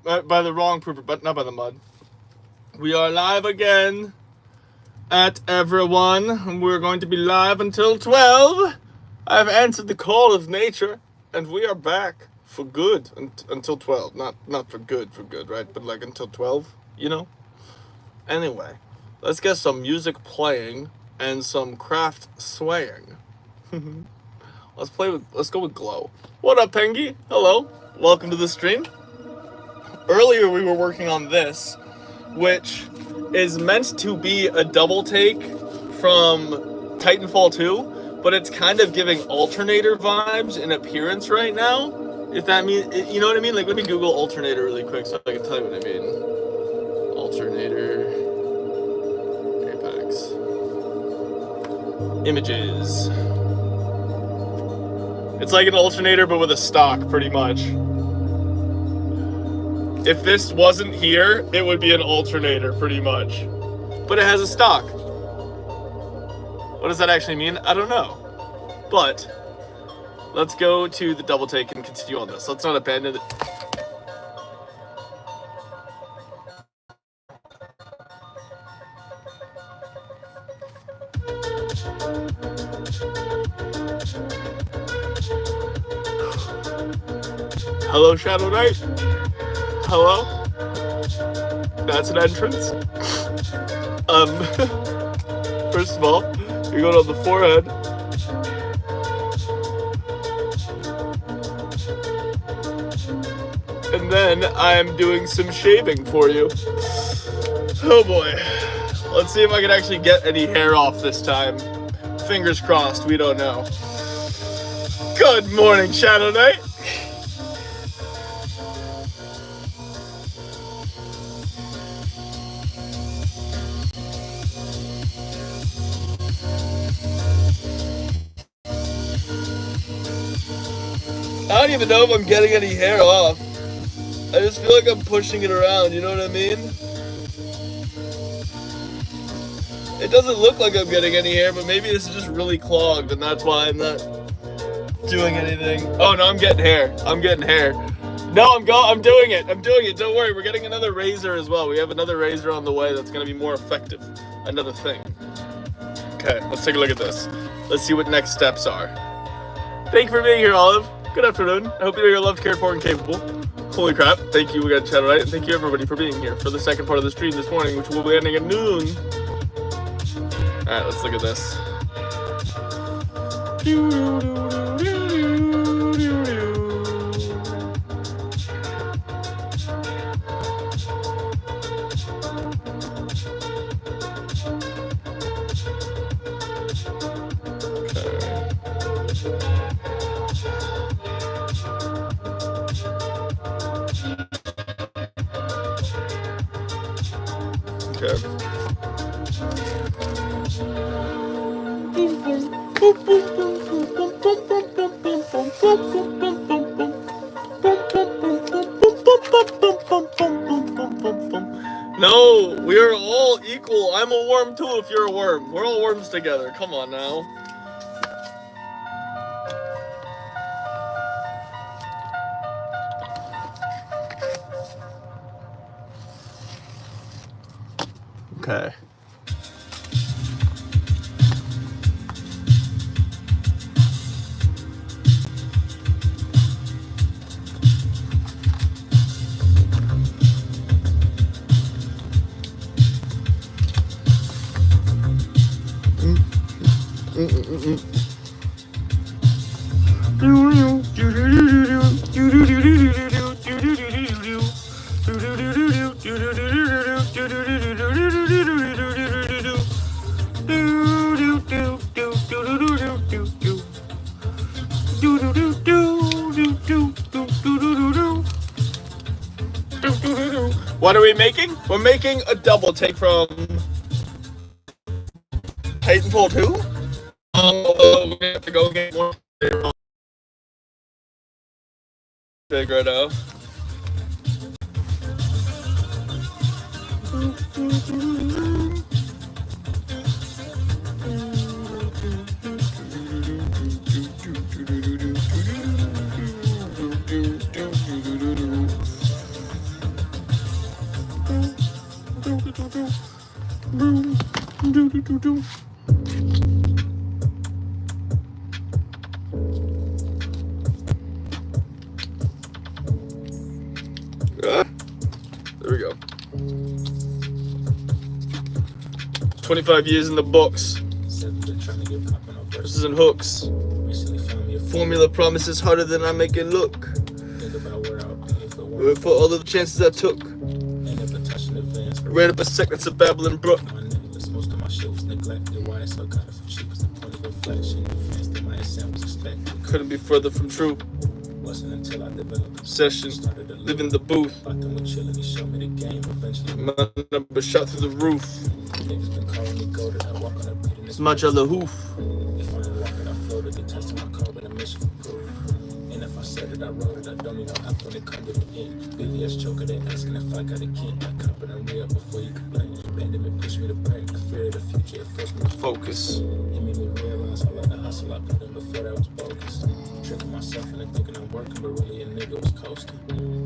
by the wrong proofer, but not by the mud. We are live again at everyone. We're going to be live until 12. I've answered the call of nature, and we are back for good until 12. Not for good, right? But like until 12, you know? Anyway, let's get some music playing and some craft swaying. Let's go with Glow. What up, Pengy? Hello. Welcome to the stream. Earlier we were working on this, which is meant to be a double take from Titanfall 2, but it's kind of giving alternator vibes in appearance right now. If that means, you know what I mean? Like, let me Google alternator really quick so I can tell you what I mean. Alternator. Apex. Images. It's like an alternator, but with a stock, pretty much. If this wasn't here, it would be an alternator, pretty much. But it has a stock. What does that actually mean? I don't know. But let's go to the double take and continue on this. Let's not abandon it. Hello, Shadow Knight. Hello? That's an entrance. First of all, you're going on the forehead. And then I'm doing some shaving for you. Oh boy. Let's see if I can actually get any hair off this time. Fingers crossed, we don't know. Good morning, Shadow Knight. I don't even know if I'm getting any hair off. I just feel like I'm pushing it around, you know what I mean? It doesn't look like I'm getting any hair, but maybe this is just really clogged, and that's why I'm not doing anything. Oh no, I'm getting hair. I'm getting hair. No, I'm doing it. I'm doing it. Don't worry, we're getting another razor as well. We have another razor on the way that's gonna be more effective. Another thing. Okay, let's take a look at this. Let's see what next steps are. Thank you for being here, Olive. Good afternoon. I hope you're loved, cared for, and capable. Holy crap. Thank you, we got Shadow Knight, and thank you everybody for being here for the second part of the stream this morning, which will be ending at noon. Alright, let's look at this. No, we are all equal. I'm a worm too if you're a worm. We're all worms together. Come on now. Okay. What are we making? We're making a double take from Titanfall 2. We have to go get more big right now. There we go. 25 years in the books. Verses and hooks. Formula promises harder than I make it look. For all of the chances I took. Ran up a second to Babylon Brook. Couldn't be further from true. Obsession, live in the booth. My number shot through the roof. It's my jello hoof. And if I said it, I wrote it. I don't even have when it comes to the end. BVS choker, they asking if I got a kid. I cop it and real before you complain. Abandon me, push me to break. The fear of the future, it forced me to focus. It made me realize all of the hustle I put in before that was bogus. Tricking myself into thinking I'm working, but really a nigga was coasting.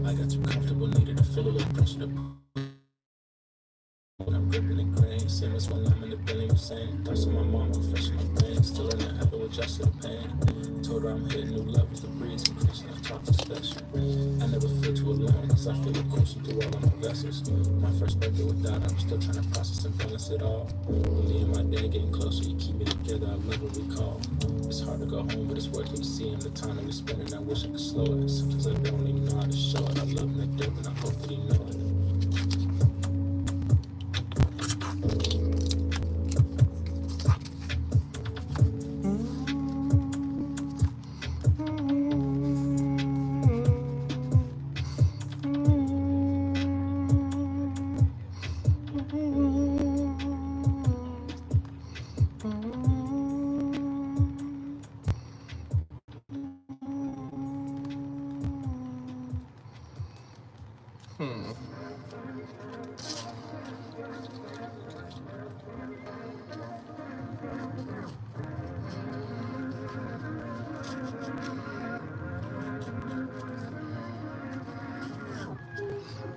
I got too comfortable, needed to feel a little pressure to when I'm gripping the grain, same as when I'm in the building, I'm saying, thoughts on my mama, fresh in my brain, still in the habit with just the pain. Told her I'm hitting new levels, the breeze increasing, I talk to special. I never feel too alone, cause I feel it coursing through all of my vessels. My first birthday without, I'm still trying to process and balance it all. Me and my dad getting closer, you keep me together, I love what we call. It's hard to go home, but it's worth it to see him. The time that we spending, I wish I could slow it. Sometimes I don't even know how to show it. I love him to death, and I hope that he knows it.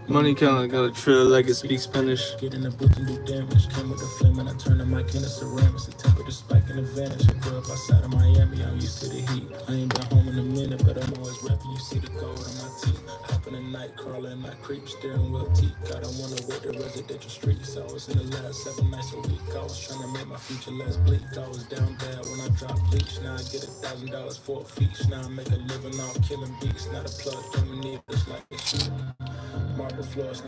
Money counter got a trailer like it speaks Spanish. Get in the booth and do damage. Came with the flame and I turned the mic into ceramics. The temperature spike and advantage. I grew up outside of Miami, I'm used to the heat. I ain't been home in a minute, but I'm always rapping. You see the gold on my teeth. Hop in the night, crawling, I creep, steering wheel teeth. God, I wanna work the residential streets. I was in the last 7 nights a week. I was trying to make my future less bleak. I was down bad when I dropped bleach. Now I get $1,000 for a feature. Now I make a living off killing beats. Not a plug, don't need this like this. Marble floors,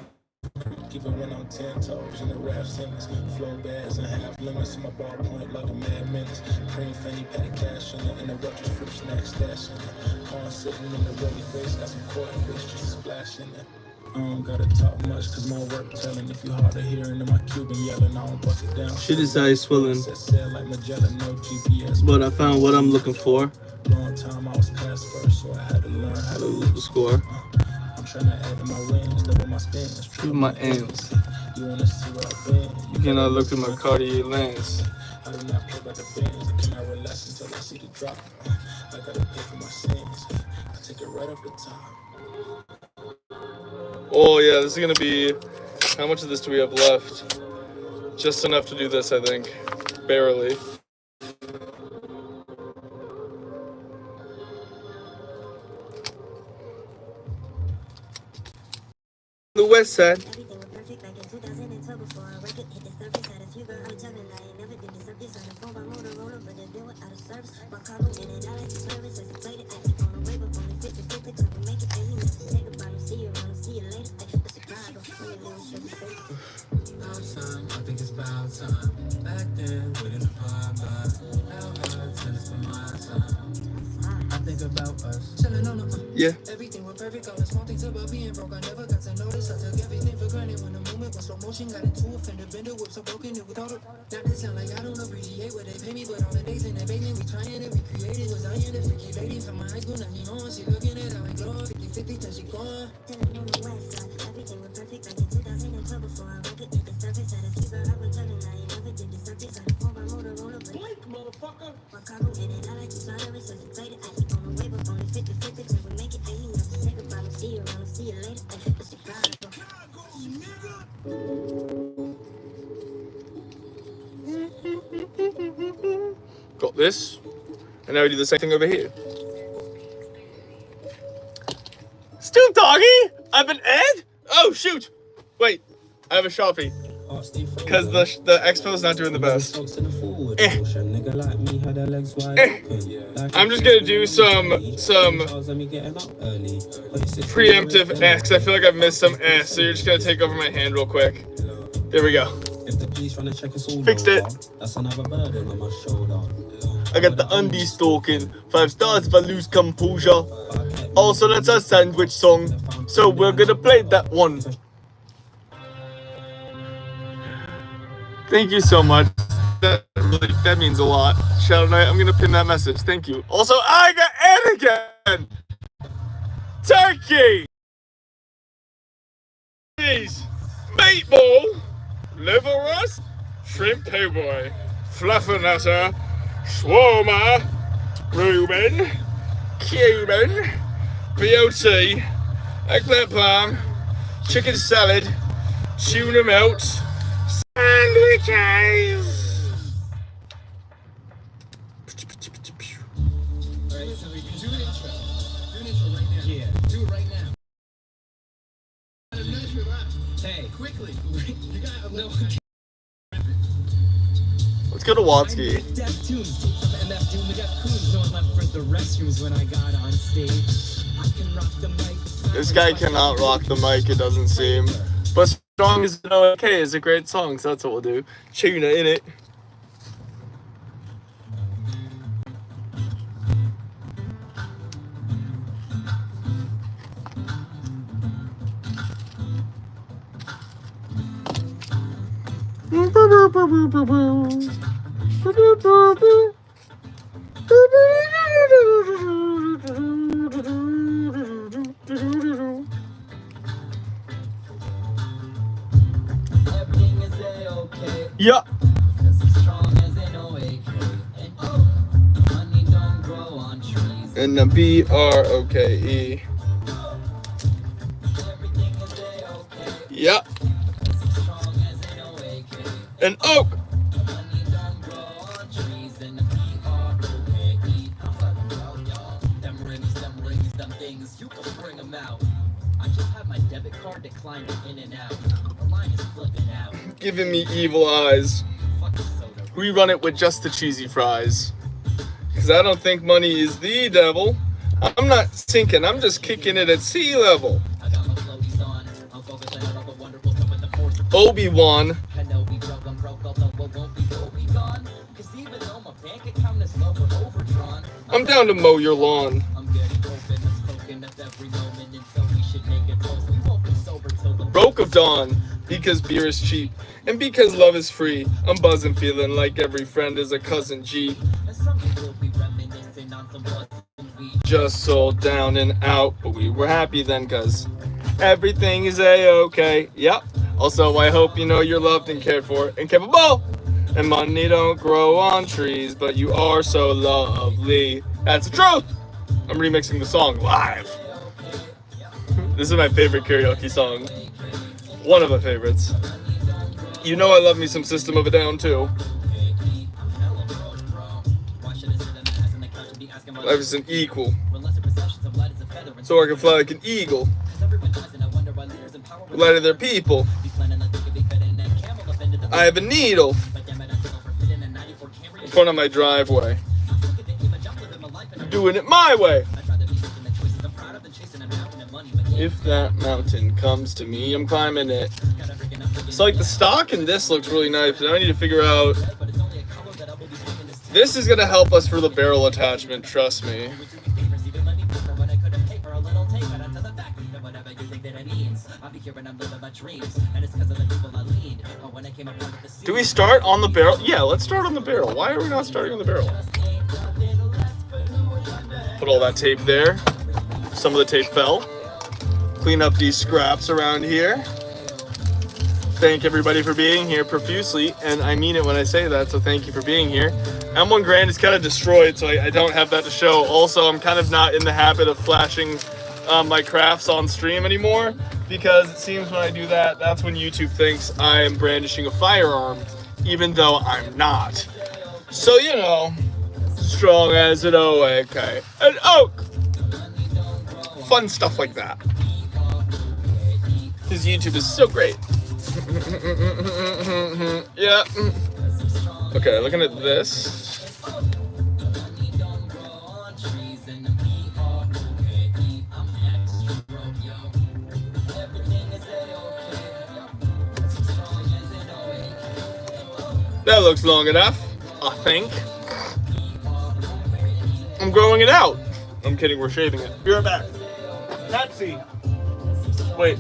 even when I'm 10 toes in the rap sentence. Flow bags and half limits to my ballpoint like a mad menace. Cream fanny pack cash in it, interruptions, fruit snacks stash in it. Corn sitting in the rolly face, got some koi fish just a splash in it. I don't gotta talk much cause my work telling. If you hard of hearing in my Cuban yelling, I don't bust it down. Shit is ice swelling, like Magellan, no GPS. But I found what I'm looking for. Long time I was past first, so I had to learn how to lose the score. I'm trying to add to my wins, double my spins, triple my ends. You wanna see what I've been? You cannot look through my Cartier lens. I do not play by the bins. I cannot relax until I see the drop. I gotta pay for my sins. I take it right up the top. Oh yeah, this is gonna be. How much of this do we have left? Just enough to do this, I think. Barely. The west side. Everything was perfect back in 2012 before I record hit the surface. Had a few girl I'm telling I ain't never did the circus on the phone by Motorola, but it's been without a service. My car in and out at the service as I played it. I keep on the way, but only 50-50 time to make it. And you never say goodbye, I'll see you around, I'll see you later. The Chicago, when you little shit is fake. About time, I think it's about time. Back then, we didn't vibe. Now I tell it's for my time. I think about us. Chillin' on the yeah. Everything was perfect, all the small things about being broke. I never got to notice. I took everything for granted when the moment was slow motion. Got into a fender bender, whip so broken it without it. Now they sound like I don't appreciate what they pay me, but all the days in the basement, we trying to recreate it. Was I in the freaky lady from my high school? Now he on, she looking at how I glow. 50-50 till she gone. Chillin' on the west side, everything was perfect like in 2012 before I record hit the surface. Had a few girl I was telling I ain't never did the circus on the phone by Motorola, but blink, motherfucker. My car in and out like you service, so you played it. I keep on the way, but only 50-50 till we make it. And you never say goodbye, I'll see you around, I'll see you later. The Chicago, nigga. this, and now we do the same thing over here. Stoop doggy! I've been Ed? Oh shoot! Wait, I have a Sharpie. Because the expo's not doing the best. I'm just gonna do some preemptive because I feel like I've missed some so you're just gonna take over my hand real quick. There we go. Fixed it. I got the undie stalking. 5 stars if I lose composure. Also, that's a sandwich song, so we're gonna play that one. Thank you so much. That means a lot. Shadow Knight, I'm gonna pin that message. Thank you. Also, I got Ed again! Turkey! Cheese! Meatball! Liverwurst! Shrimp payboy! Fluffernutter! Shawarma! Reuben! Cuban! BOT! Eggplant palm! Chicken salad! Tuna melt! Sandwiches! Alright, so we can do an intro. Do an intro right now. Yeah, do it right now. Hey, quickly. You got a little. Let's go to Watsky. Death tunes, some MF Doom. We got coons. No one left for the restrooms when I got on stage. I can rock the mic. This guy cannot rock the mic, it doesn't seem. But Strong is okay is a great song, so that's what we'll do. Tuna in it. Everything is A-okay. Yeah. Cause I'm strong as an OAK. And money don't grow on trees. And the B-R-O-K-E. Everything is A-okay. Yeah. Cause I'm strong as an OAK. An oak. Money don't grow on trees. And the B-R-O-K-E. I'm fucking proud, y'all. Them rings, them things. You can bring them out. I just have my debit card declining in and out. The line is flipping out. Giving me evil eyes. Fuck the soda. We run it with just the cheesy fries. Because I don't think money is the devil. I'm not sinking, I'm just kicking it at sea level. I got my floaties on. I'm focused on all the wonderful stuff with the force of Obi-Wan. I know we broke, I'm broke, although we won't be gone. Cause even though my bank account is low or overdrawn, I'm down to mow your lawn. I'm getting open, I'm soaking up every moment, and so we should make it close. We won't be sober till the Broke of dawn. Because beer is cheap. And because love is free. I'm buzzing feeling like every friend is a cousin G. And someday we'll be reminiscing on some blunts and weed. Just sold down and out. But we were happy then cause everything is A-okay. Yep. Also, I hope you know you're loved and cared for and capable. And money don't grow on trees, but you are so lovely. That's the truth. I'm remixing the song live. This is my favorite karaoke song. One of my favorites. You know I love me some System of a Down too. Life is an equal. So I can fly like an eagle. Light of their people. I have a needle in front of my driveway. I'm doing it my way. If that mountain comes to me, I'm climbing it. So like the stock in this looks really nice. Now I need to figure out. This is gonna help us for the barrel attachment, trust me. Do we start on the barrel? Yeah, let's start on the barrel. Why are we not starting on the barrel? Put all that tape there. Some of the tape fell. Clean up these scraps around here. Thank everybody for being here profusely, and I mean it when I say that, so thank you for being here. M1 Grand is kind of destroyed, so I don't have that to show. Also, I'm kind of not in the habit of flashing my crafts on stream anymore, because it seems when I do that, that's when YouTube thinks I am brandishing a firearm, even though I'm not. So, you know, strong as an oak. Okay. An oak! Fun stuff like that. His YouTube is so great. Yeah. Okay, looking at this. That looks long enough, I think. I'm growing it out. I'm kidding, we're shaving it. Be right back. Pepsi. Wait.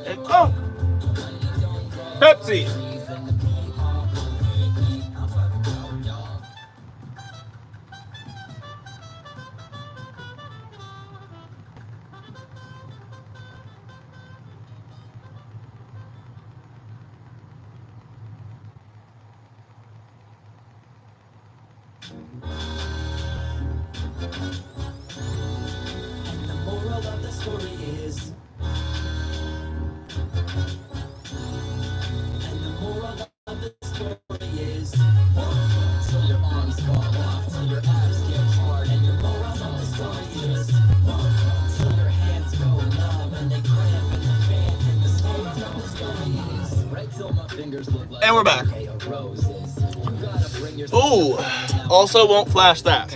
And, oh! Pepsi! The moral of the story is, and the moral of the story is, till your arms fall off, till your abs get hard, and your moral of the story is, till your hands go numb and they cramp and the fans and the stains of the story is, right till my fingers look like And we're back. roses. You gotta bring yourself. Ooh, also won't flash that.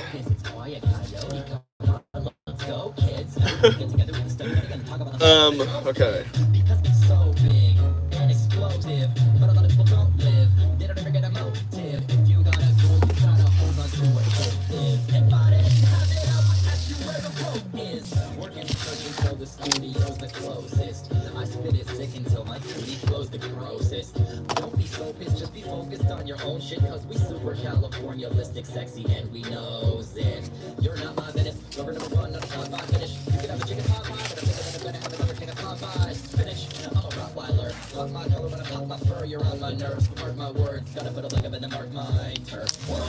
Okay. Because it's so big and explosive, but a lot of people don't live. They don't ever get a motive. If you got a goal, you gotta hold on to what hope is. And by that, have it out, ask you where the rope is. Working searching till the studio's the closest. I spit it sick until my cutie flows the grossest. Don't be so pissed, just be focused on your own shit. Cause we super California-listic, sexy, and we knows it. You're not my Venice, lover number one, not a top five finish. You can have a chicken pot pie, but I'm gonna have another chicken pot pie. Spinach, I'm a Rottweiler. Pop my color when I pop my fur, you're on my nerves. Mark my words, gotta put a leg up in the mark my turf. Work.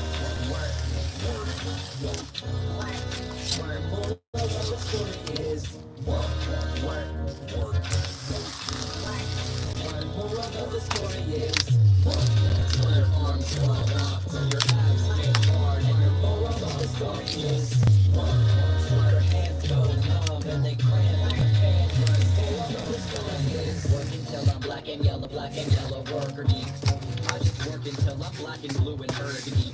My moral of the story is, work. My moral of the story is, till your arms fall off, till your abs get hard, and your moral of the story is, till your hands go numb and they cramp and the fans run. Moral of the story is, working till I'm black and yellow worker deep. I just work until I'm black and blue and burgundy.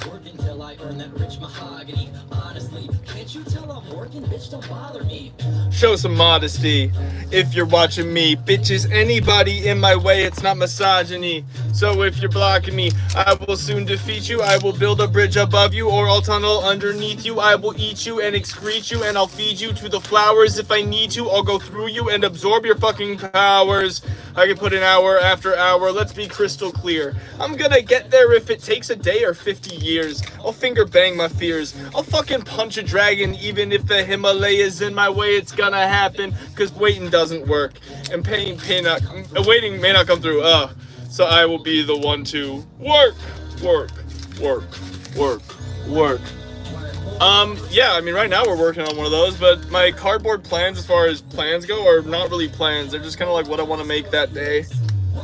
Work until I earn that rich mahogany. Honestly, can't you tell I'm working? Bitch, don't bother me. Show some modesty if you're watching me. Bitches, anybody in my way, it's not misogyny. So if you're blocking me, I will soon defeat you. I will build a bridge above you, or I'll tunnel underneath you. I will eat you and excrete you, and I'll feed you to the flowers. If I need to, I'll go through you and absorb your fucking powers. I can put an hour after hour, let's be crystal clear. I'm gonna get there if it takes a day or 50 years. I'll finger bang my fears. I'll fucking punch a dragon, even if the Himalayas in my way, it's gonna happen. Cause waiting doesn't work. And waiting may not come through. So I will be the one to work. Yeah, I mean, right now we're working on one of those, but my cardboard plans, as far as plans go, are not really plans. They're just kind of like what I want to make that day,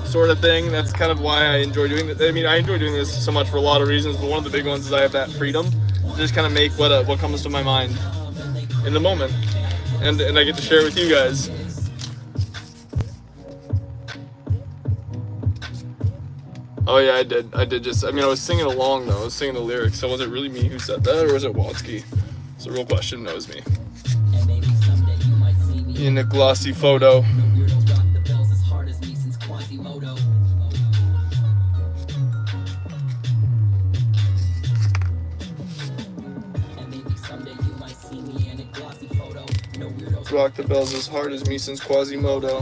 sort of thing. That's kind of why I enjoy doing it. I mean, I enjoy doing this so much for a lot of reasons, but one of the big ones is I have that freedom to just kind of make what comes to my mind in the moment, and I get to share it with you guys. Oh yeah, I did. I was singing along though. I was singing the lyrics. So was it really me who said that, or was it Watsky? It's a real question. No, it was me. In a glossy photo. Rock the bells as hard as me since Quasimodo.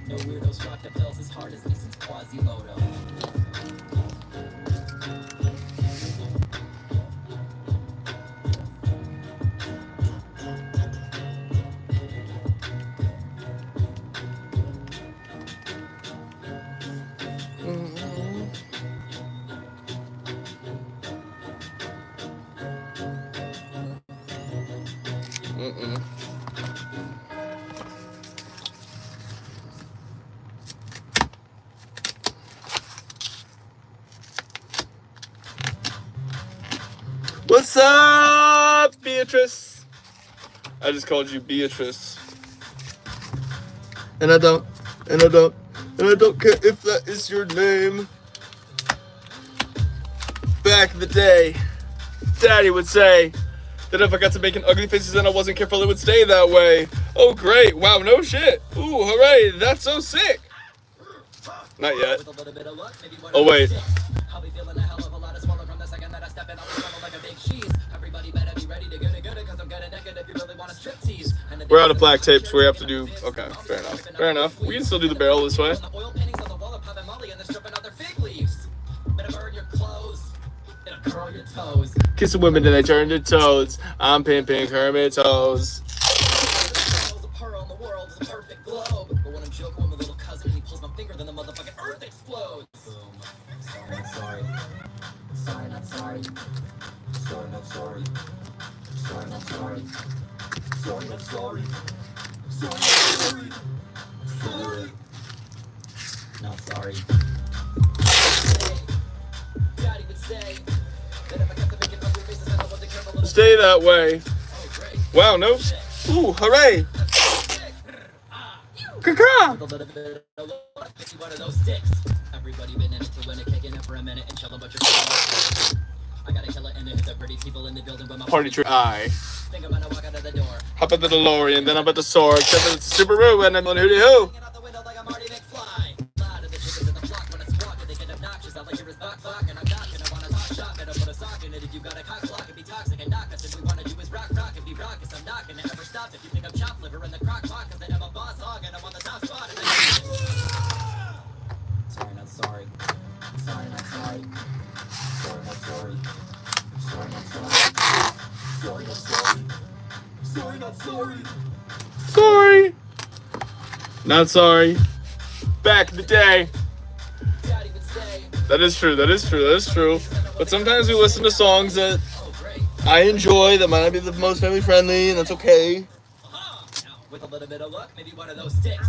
No weirdos rock the bells as hard as me since Quasimodo. Beatrice. I just called you Beatrice. And I don't care if that is your name. Back in the day, Daddy would say that if I got to making ugly faces and I wasn't careful, it would stay that way. Oh, great. Wow, no shit. Ooh, hooray. That's so sick. Not yet. Oh, wait. We're out of black tape, so we have to do... Okay, fair enough. Fair enough. We can still do the barrel this way. Kissing women and they turn to toads. I'm pimping Kermit toes. Not sorry. Stay that way. Wow, no. Ooh, hooray. Caca. Everybody been in it to win it, kicking it for a minute and chill about your I gotta kill it and hit the pretty people in the building with my Party trick. I think I'm gonna walk out of the door. hop at the DeLorean, then I'm at the soar. Except that it's a Subaru and I'm on hooty hoo. Out the window like I'm Marty McFly. Lot of the chickens in the flock when it's squawking, they get obnoxious. I like your bok bok and I'm knocking. I wanna talk shop and I put a sock in it. If you got a cock block, it'd be toxic and knock us. If we wanna do is rock and be raucous. I'm not gonna ever stop if you think I'm chopped liver in the crock pot. Cause I have a boss hog and I'm on the top spot. And sorry, not sorry. Sorry, not sorry. Sorry, not sorry. Sorry, not sorry. Sorry, not sorry. Sorry, not sorry. Sorry. Not sorry. Back in the day. That is true. That is true. That is true. But sometimes we listen to songs that I enjoy that might not be the most family friendly, and that's okay. With a little bit of luck, maybe one of those sticks.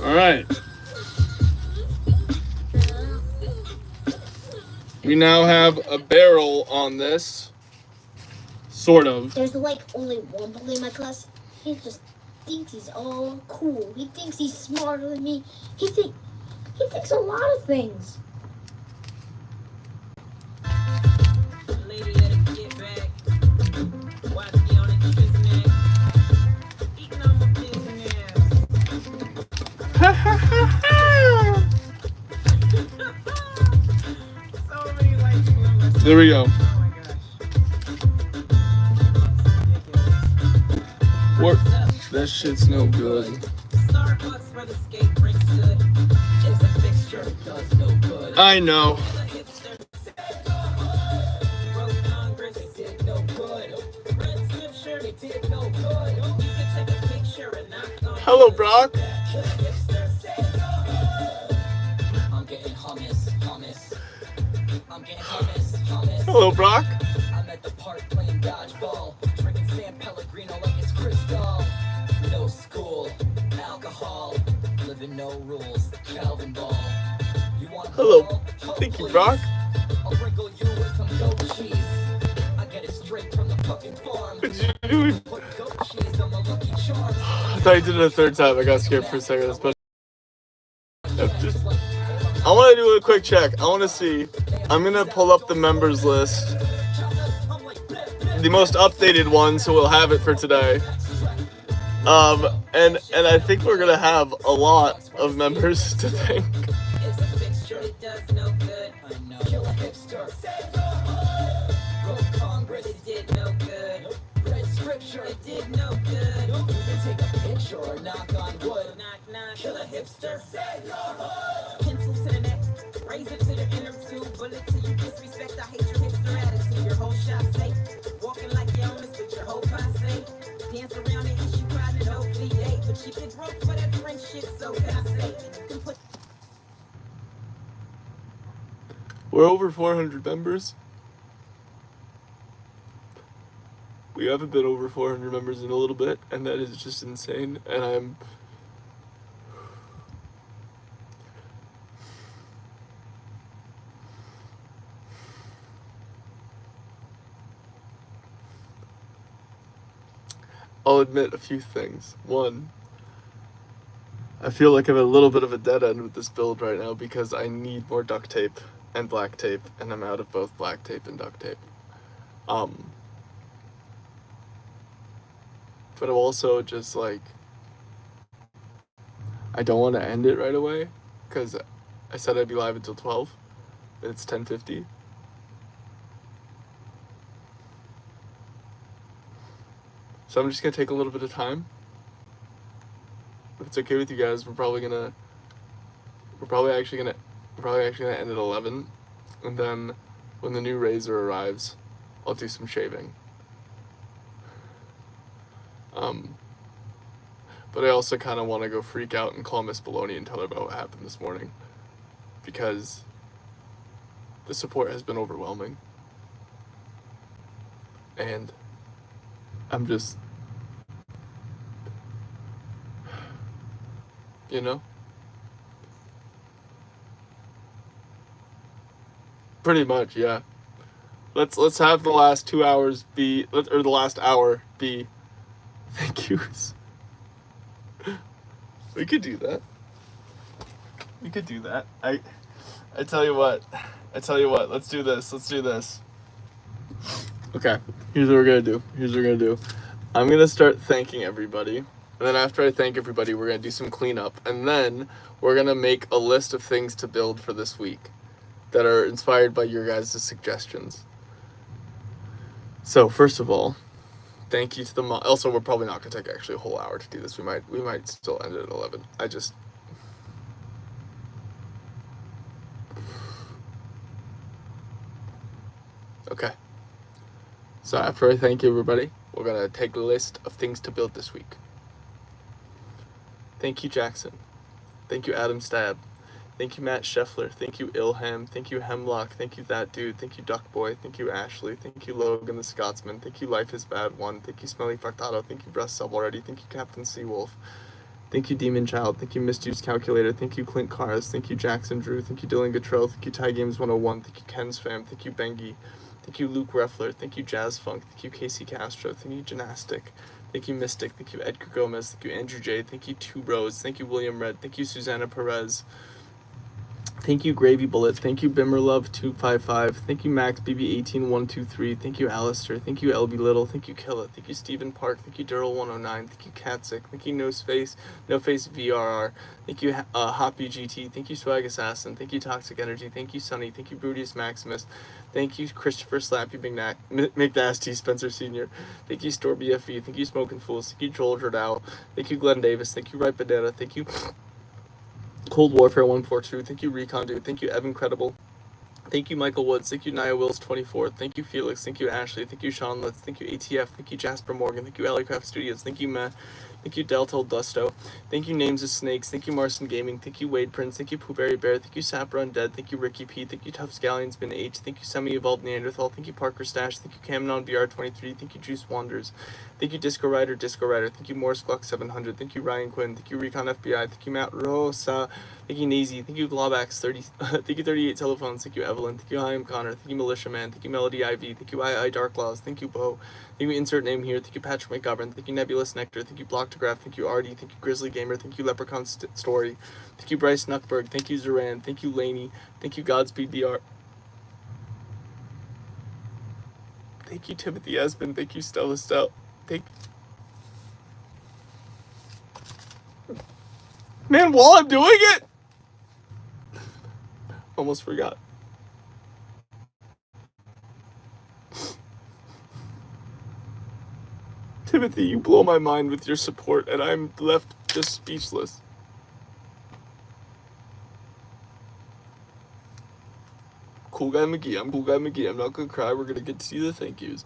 All right. We now have a barrel on this. Sort of. There's like only one boy in my class. He just thinks he's all cool. He thinks he's smarter than me. He thinks a lot of things. Lady, let it get back. Watch me on the business. Eating on my business. So many like people. There we go. Oh my gosh. Work. That shit's no good. Starbucks where the skate brings good. It's a fixture, it does no good. I know. The hipster broke Congress, it did no good. Red scripture, it did no good. You can take a picture and knock on Hello, Brock. I'm getting hummus. I'm getting hummus. Hello, Brock. I'm at the park playing dodgeball, drinking San Pellegrino like it's Cristal. No school, alcohol, living no rules, Calvin Ball. You want Hello. ball? Oh, Thank you, please. Brock. I'll sprinkle you with some goat cheese. I get it straight from the fucking farm. What you doing? Put goat cheese on my Lucky Charms. I thought you did it a third time. I got scared for a second. Especially. I want to do a quick check. I want to see. I'm gonna pull up the members list, the most updated one, so we'll have it for today. And I think we're gonna have a lot of members to thank. It's a fixture, it does no good. I know. Kill a hipster. Broke Congress. It did no good. Read scripture. It did no good. You can take a picture or knock on wood. Knock, knock. Kill a hipster. Pencil to the neck, razor to the inner tube, bullet to you disrespect. I hate your hipster attitude, your whole shop safe. Walking like you own this with your whole posse. Dance around and issue pride and no plea, but you get broke for that French shit, so can I say? You can put We're over 400 members. We haven't been over 400 members in a little bit, and that is just insane. And I'll admit a few things. One, I feel like I'm at a little bit of a dead end with this build right now because I need more duct tape and black tape, and I'm out of both black tape and duct tape. But I'm also just like, I don't want to end it right away because I said I'd be live until 12, and it's 10:50. So I'm just gonna take a little bit of time. If it's okay with you guys, we're probably actually gonna end at 11, and then when the new razor arrives, I'll do some shaving. But I also kind of want to go freak out and call Miss Baloney and tell her about what happened this morning, because the support has been overwhelming, and I'm just, you know, pretty much, yeah. Let's have the last 2 hours be, or the last hour be thank yous. We could do that. We could do that. I tell you what. Let's do this. Okay. Here's what we're gonna do. I'm gonna start thanking everybody. And then after I thank everybody, we're gonna do some cleanup. And then we're gonna make a list of things to build for this week that are inspired by your guys' suggestions. So first of all, thank you to the also, we're probably not gonna take actually a whole hour to do this. We might still end it at 11. Okay. So after I thank everybody, we're gonna take a list of things to build this week. Thank you, Jackson. Thank you, Adam Stab. Thank you, Matt Scheffler. Thank you, Ilham. Thank you, Hemlock. Thank you, That Dude. Thank you, Duckboy. Thank you, Ashley. Thank you, Logan the Scotsman. Thank you, Life is Bad One. Thank you, Smelly Fractato. Thank you, Breast Sub Already. Thank you, Captain Seawolf. Thank you, Demon Child. Thank you, Misused Calculator. Thank you, Clint Cars. Thank you, Jackson Drew. Thank you, Dylan Gatrell. Thank you, Ty Games 101. Thank you, Ken's Fam. Thank you, Bengi. Thank you, Luke Reffler. Thank you, Jazz Funk. Thank you, Casey Castro. Thank you, Gymnastic. Thank you, Mystic. Thank you, Edgar Gomez. Thank you, Andrew J. Thank you, Two Bros. Thank you, William Red. Thank you, Susanna Perez. Thank you, Gravy Bullet. Thank you, Bimmerlove255. Thank you, Max BB18123. Thank you, Alistair. Thank you, LB Little. Thank you, Killa. Thank you, Stephen Park. Thank you, Daryl109. Thank you, Katsick. Thank you, No Face VRR. Thank you, Hoppy GT. Thank you, Swag Assassin. Thank you, Toxic Energy. Thank you, Sunny. Thank you, Brutus Maximus. Thank you, Christopher Slappy McNasty, Spencer Sr. Thank you, Store BFE. Thank you, Smoking Fools. Thank you, Joel Jordao. Thank you, Glenn Davis. Thank you, Ripe Banana. Thank you, Cold Warfare 142. Thank you, Recon Dude. Thank you, Evan Credible. Thank you, Michael Woods. Thank you, Nia Wills 24. Thank you, Felix. Thank you, Ashley. Thank you, Sean Litz. Thank you, ATF. Thank you, Jasper Morgan. Thank you, Alleycraft Studios. Thank you, Matt. Thank you, Delta Dusto. Thank you, Names of Snakes. Thank you, Marson Gaming. Thank you, Wade Prince. Thank you, Poohberry Bear. Thank you, Sapper Undead. Thank you, Ricky P. Thank you, Tough Scallions Bin H. Thank you, Semi-Evolved Neanderthal. Thank you, Parker Stash. Thank you, Camnon BR23. Thank you, Juice Wanders. Thank you, Disco Rider. Thank you, Morse Glock 700. Thank you, Ryan Quinn. Thank you, Recon FBI. Thank you, Matt Rosa. Thank you, Nazy. Thank you, Glawbacks 30. Thank you, 38 Telephones. Thank you, Evelyn. Thank you, I am Connor. Thank you, Militia Man. Thank you, Melody IV. Thank you, II Dark Laws. Thank you, Bo. Thank you, Insert Name Here. Thank you, Patrick McGovern. Thank you, Nebulous Nectar. Thank you, Blocktograph. Thank you, Artie. Thank you, Grizzly Gamer. Thank you, Leprechaun Story. Thank you, Bryce Nuckberg. Thank you, Zoran. Thank you, Laney. Thank you, Godspeed BR. Thank you, Timothy Espen. Thank you, Stella Stell. Man, while I'm doing it, almost forgot. Timothy, you blow my mind with your support, and I'm left just speechless. Cool Guy McGee. I'm Cool Guy McGee. I'm not gonna cry. We're gonna get to see the thank yous.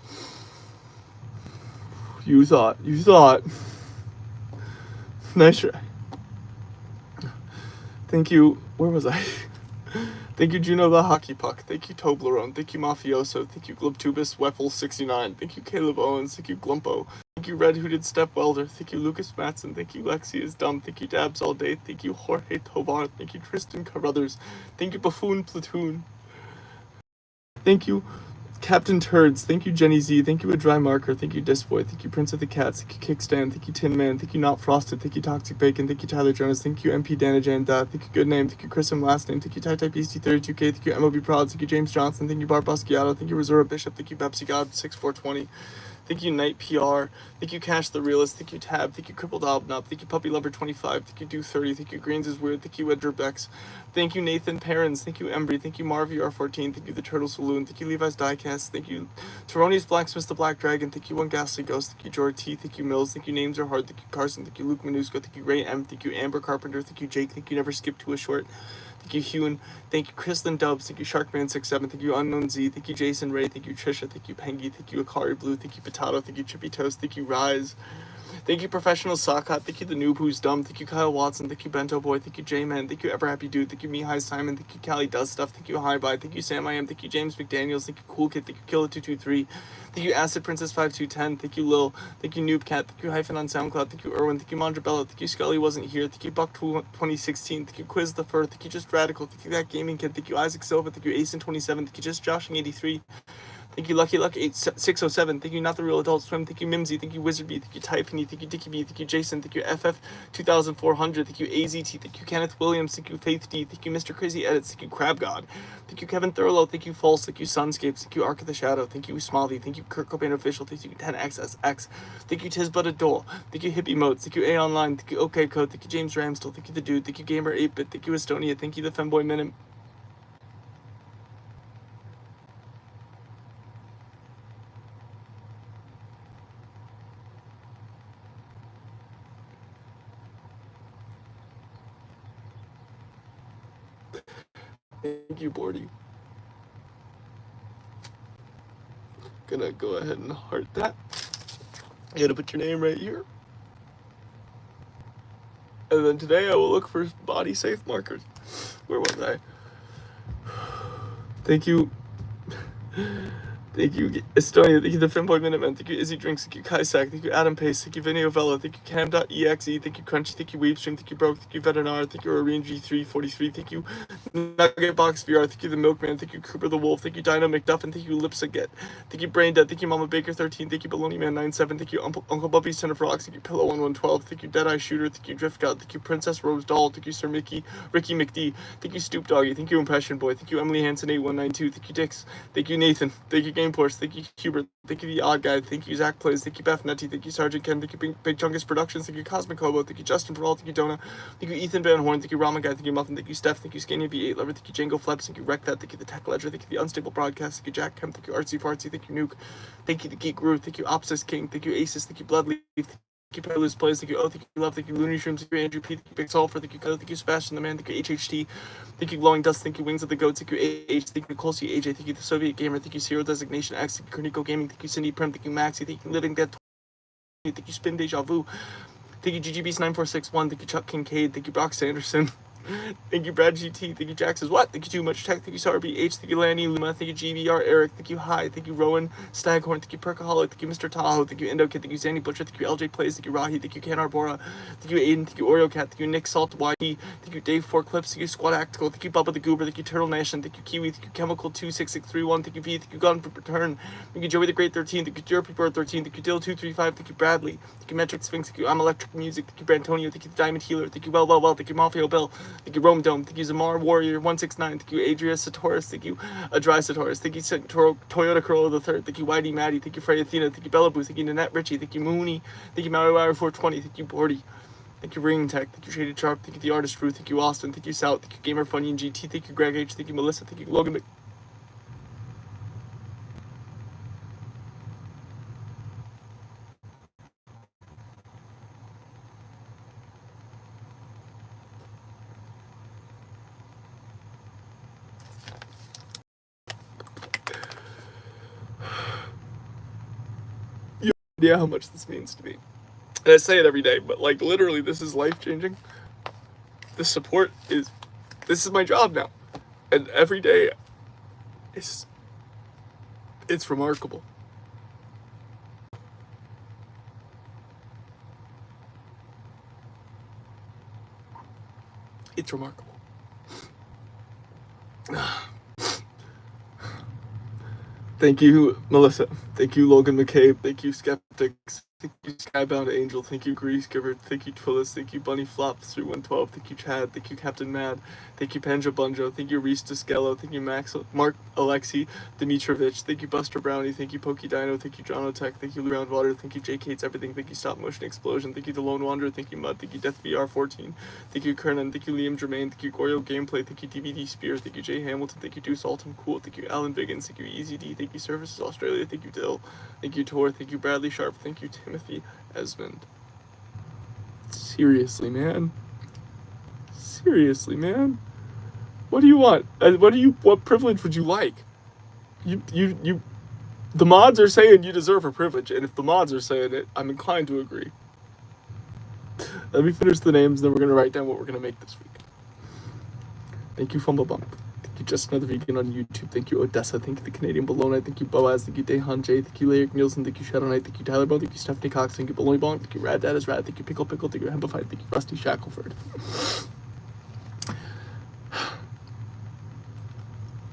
You thought. Nice try. Thank you. Where was I? Thank you, Juno the Hockey Puck. Thank you, Toblerone. Thank you, Mafioso. Thank you, Globtubus Weffel69. Thank you, Caleb Owens. Thank you, Glumpo. Thank you, Red Hooded Step Welder. Thank you, Lucas Matson. Thank you, Lexi is Dumb. Thank you, Dabs All Day. Thank you, Jorge Tovar. Thank you, Tristan Carruthers. Thank you, Buffoon Platoon. Thank you, Captain Turds. Thank you, Jenny Z. Thank you, A Dry Marker. Thank you, Disboy. Thank you, Prince of the Cats. Thank you, Kickstand. Thank you, Tin Man. Thank you, Not Frosted. Thank you, Toxic Bacon. Thank you, Tyler Jonas. Thank you, MP Danajan. Thank you, Good Name. Thank you, Chris and Last Name. Thank you, Ty Beastie 32K. Thank you, MOB Prods. Thank you, James Johnson. Thank you, Bart Basquiato. Thank you, Rosura Bishop. Thank you, Pepsi God 6420. Thank you, Night PR. Thank you, Cash the Realist. Thank you, Tab. Thank you, Crippled Obnob. Thank you, Puppy Lover 25. Thank you, Do 30. Thank you, Greens is Weird. Thank you, Edgerbex. Thank you, Nathan Perrins. Thank you, Embry. Thank you, MarVR14. Thank you, The Turtle Saloon. Thank you, Levi's Diecast. Thank you, Taroni's Blacksmith the Black Dragon. Thank you, One Ghastly Ghost. Thank you, Jorah T. Thank you, Mills. Thank you, Names Are Hard. Thank you, Carson. Thank you, Luke Minusko. Thank you, Ray M. Thank you, Amber Carpenter. Thank you, Jake. Thank you, Never Skip to a Short. Thank you, Hewan. Thank you, Kristlyn Dubs. Thank you, Sharkman67. Thank you, Unknown Z. Thank you, Jason Ray. Thank you, Trisha. Thank you, Pengy. Thank you, Akari Blue. Thank you, Potato. Thank you, Chippy Toast. Thank you, Rise. Thank you, Professional Sockhot. Thank you, The Noob Who's Dumb. Thank you, Kyle Watson. Thank you, Bento Boy. Thank you, J-Man. Thank you, Ever Happy Dude. Thank you, Mihai Simon. Thank you, Callie Does Stuff. Thank you, Hi Bye. Thank you, Sam I Am. Thank you, James McDaniels. Thank you, Cool Kid. Thank you, Killer223. Thank you, Acid Princess 5210. Thank you, Lil. Thank you, Noob Cat. Thank you, Hyphen on SoundCloud. Thank you, Erwin. Thank you, Mondrabella. Thank you, Scully Wasn't Here. Thank you, Buck 2016. Thank you, Quiz the Fur. Thank you, Just Radical. Thank you, That Gaming Kid. Thank you, Isaac Silva. Thank you, Ace in 27. Thank you, Just Joshing 83. Thank you, Lucky Luck 8607. Thank you, Not the Real Adult Swim. Thank you, Mimsy. Thank you, Wizard B. Thank you, Typhony. Thank you, Dickie B. Thank you, Jason. Thank you, FF 2400. Thank you, AZT. Thank you, Kenneth Williams. Thank you, Faith D. Thank you, Mr. Crazy Edits. Thank you, Crab God. Thank you, Kevin Thurlow. Thank you, False. Thank you, Sunscapes. Thank you, Ark of the Shadow. Thank you, Smalley. Thank you, Kurt Cobain Official. Thank you, 10XSX. Thank you, Tis But a Doll. Thank you, Hippie Modes. Thank you, A Online. Thank you, OK Code. Thank you, James Ramsdell. Thank you, The Dude. Thank you, Gamer 8-Bit. Thank you, Estonia. Thank you, The Femboy Minute. Thank you, Bordy. Gonna go ahead and heart that. You gotta put your name right here. And then today I will look for body safe markers. Where was I? Thank you. Thank you, Estonia. Thank you, the Femboy Minuteman. Thank you, Izzy Drinks. Thank you, Kaisak. Thank you, Adam Pace. Thank you, Vinny Ovella. Thank you, Cam.exe. Thank you, Crunchy. Thank you, Weebstream. Thank you, Broke. Thank you, Veterinar. Thank you, Arene G343. Thank you, Nugget Box VR. Thank you, the Milkman. Thank you, Cooper the Wolf. Thank you, Dino McDuffin. Thank you, Lipsaget. Thank you, Brain Dead. Thank you, Mama Baker 13. Thank you, Baloney Man 97. Thank you, Uncle Bubby Center for Rocks. Thank you, Pillow 1112. Thank you, Deadeye Shooter. Thank you, Drift God. Thank you, Princess Rose Doll. Thank you, Sir Ricky McD. Thank you, Stoop Doggy. Thank you, Impression Boy. Thank you, Emily Hansen 8192. Thank you, Dix. Thank you, Nathan. Thank you, Game Force. Thank you, Hubert. Thank you, The Odd Guy. Thank you, Zach Plays. Thank you, Beth Netty. Thank you, Sergeant Ken. Thank you, Big Chungus Productions. Thank you, Cosmic Hobo. Thank you, Justin Peralta. Thank you, Dona. Thank you, Ethan Van Horn. Thank you, Ramen Guy. Thank you, Muffin. Thank you, Steph. Thank you, Skinny B8 Lover. Thank you, Django Flaps. Thank you, Wreckfat. Thank you, The Tech Ledger. Thank you, The Unstable Broadcast. Thank you, Jack Kemp. Thank you, Artsy Fartsy. Thank you, Nuke. Thank you, The Geek Guru. Thank you, Opsis King. Thank you, Aces. Thank you, Bloodleaf. Thank you, Perilous Plays. Thank you, Oh. Thank you, Love. Thank you, Looney Shrooms. Thank you, Andrew P. Thank you, Big Sulfur. Thank you, Code. Thank you, Sebastian the Man. Thank you, HHT. Thank you, Glowing Dust. Thank you, Wings of the Goats. Thank you, AH. Thank you, Nicole C. AJ. Thank you, The Soviet Gamer. Thank you, Zero Designation X. Thank you, Korniko Gaming. Thank you, Cindy Prim. Thank you, Maxi. Thank you, Living Dead. Thank you, Spin Deja Vu. Thank you, GGBeast9461. Thank you, Chuck Kincaid. Thank you, Brock Sanderson. Thank you, Brad GT. Thank you, Jax is what? Thank you, Too Much Tech. Thank you, Sarby H. Thank you, Lanny Luma. Thank you, GVR Eric. Thank you, Hi. Thank you, Rowan Staghorn. Thank you, Perkaholic. Thank you, Mr. Tahoe. Thank you, Indo Kid. Thank you, Zandy Butcher. Thank you, LJ Plays. Thank you, Rahi. Thank you, Ken Arbora. Thank you, Aiden. Thank you, Oreo Cat. Thank you, Nick Salt YT. Thank you, Dave Four Clips. Thank you, Squad Actical. Thank you, Bubba the Goober. Thank you, Turtle Nation. Thank you, Kiwi. Thank you, Chemical 26631. Thank you, V. Thank you, Gun for Return. Thank you, Joey the Great 13. Thank you, Jerpy Bird 13. Thank you, Dill 235. Thank you, Bradley. Thank you, Metric Sphinx. Thank you, I'm Electric Music. Thank you, Brantonio. Thank you, the Diamond Healer. Thank you, Well. Thank you, Mafia Bill. Thank you, Rome Dome. Thank you, Zamar Warrior 169. Thank you, Adria Satoris. Thank you, Dry Satoris. Thank you, Toyota Corolla the Third. Thank you, YD Maddie. Thank you, Frey Athena. Thank you, Bella Boo. Thank you, Nanette Richie. Thank you, Mooney. Thank you, Maui Wire 420. Thank you, Bordy. Thank you, Ring Tech. Thank you, Shaded Sharp. Thank you, The Artist Ruth. Thank you, Austin. Thank you, South. Thank you, Gamer Funny and GT. Thank you, Greg H. Thank you, Melissa. Thank you, Logan. You have no idea how much this means to me. And I say it every day, but like literally, this is life changing. This support is, this is my job now. And every day, it's remarkable. It's remarkable. Thank you, Melissa. Thank you, Logan McCabe. Thank you, Skeptics. Thank you, Skybound Angel. Thank you, Grease Giver. Thank you, Twillis. Thank you, Bunny Flop 3112. Thank you, Chad. Thank you, Captain Mad. Thank you, Panja Bunjo. Thank you, Reese Deskello. Thank you, Mark Alexi Dimitrovich. Thank you, Buster Brownie. Thank you, Pokey Dino. Thank you, John O'Tech. Thank you, Lou Roundwater. Thank you, J Kate's Everything. Thank you, Stop Motion Explosion. Thank you, The Lone Wanderer. Thank you, Mud. Thank you, Death VR14. Thank you, Kernan. Thank you, Liam Germain. Thank you, Gorio Gameplay. Thank you, DVD Spear. Thank you, Jay Hamilton. Thank you, Deuce Altum Cool. Thank you, Alan Biggins. Thank you, Easy D. Thank you, Services Australia. Thank you, Dill. Thank you, Tor. Thank you, Bradley Sharp. Thank you, Timothy Esmond. Seriously, man. Seriously, man. What do you want? What privilege would you like? The mods are saying you deserve a privilege, and if the mods are saying it, I'm inclined to agree. Let me finish the names, then we're gonna write down what we're gonna make this week. Thank you, Fumble Bump. Thank you, Just Another Vegan on YouTube. Thank you, Odessa. Thank you, The Canadian Bologna. Thank you, Boaz. Thank you, Dehan J. Thank you, Lyric Nielsen. Thank you, Shadow Knight. Thank you, Tyler Bone. Thank you, Stephanie Cox. Thank you, Bologna Bonk. Thank you, Rad Dad is Rad. Thank you, Pickle Pickle. Thank you, Hempified. Thank you, Rusty Shackelford.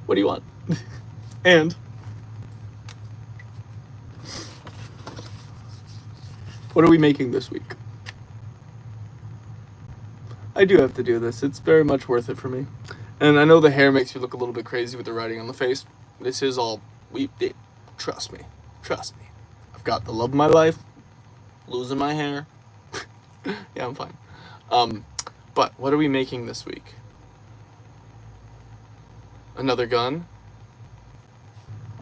What do you want? And what are we making this week? I do have to do this. It's very much worth it for me. And I know the hair makes you look a little bit crazy with the writing on the face. This is all trust me. Trust me. I've got the love of my life, losing my hair. Yeah, I'm fine. But what are we making this week? Another gun.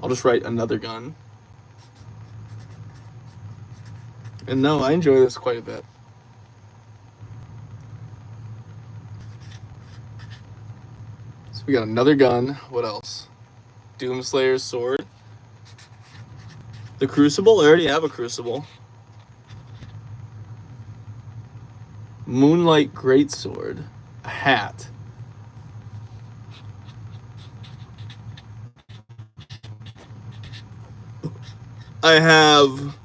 I'll just write another gun. And no, I enjoy this quite a bit. So we got another gun. What else? Doomslayer's sword. The Crucible. I already have a Crucible. Moonlight Greatsword. A hat. I have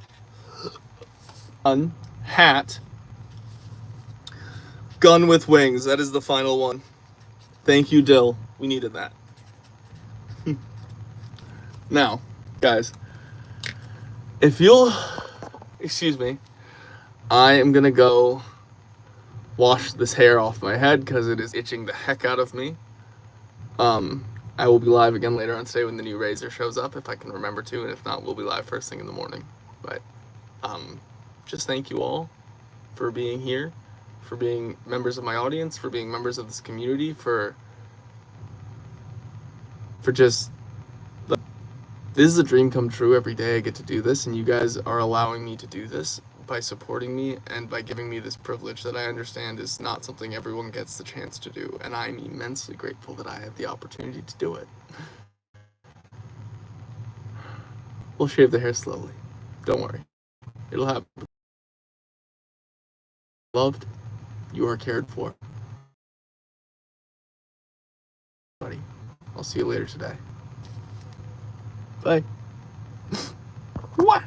a hat. Gun with wings. That is the final one. Thank you, Dill. We needed that. Now, guys, if you'll excuse me, I am gonna go wash this hair off my head because it is itching the heck out of me. I will be live again later on today when the new razor shows up, if I can remember to, and if not, we'll be live first thing in the morning. But just thank you all for being here, for being members of my audience, for being members of this community, for just, this is a dream come true. Every day I get to do this, and you guys are allowing me to do this by supporting me and by giving me this privilege that I understand is not something everyone gets the chance to do, and I'm immensely grateful that I have the opportunity to do it. We'll shave the hair slowly. Don't worry. It'll happen. Loved, you are cared for. Buddy, I'll see you later today. Bye. What?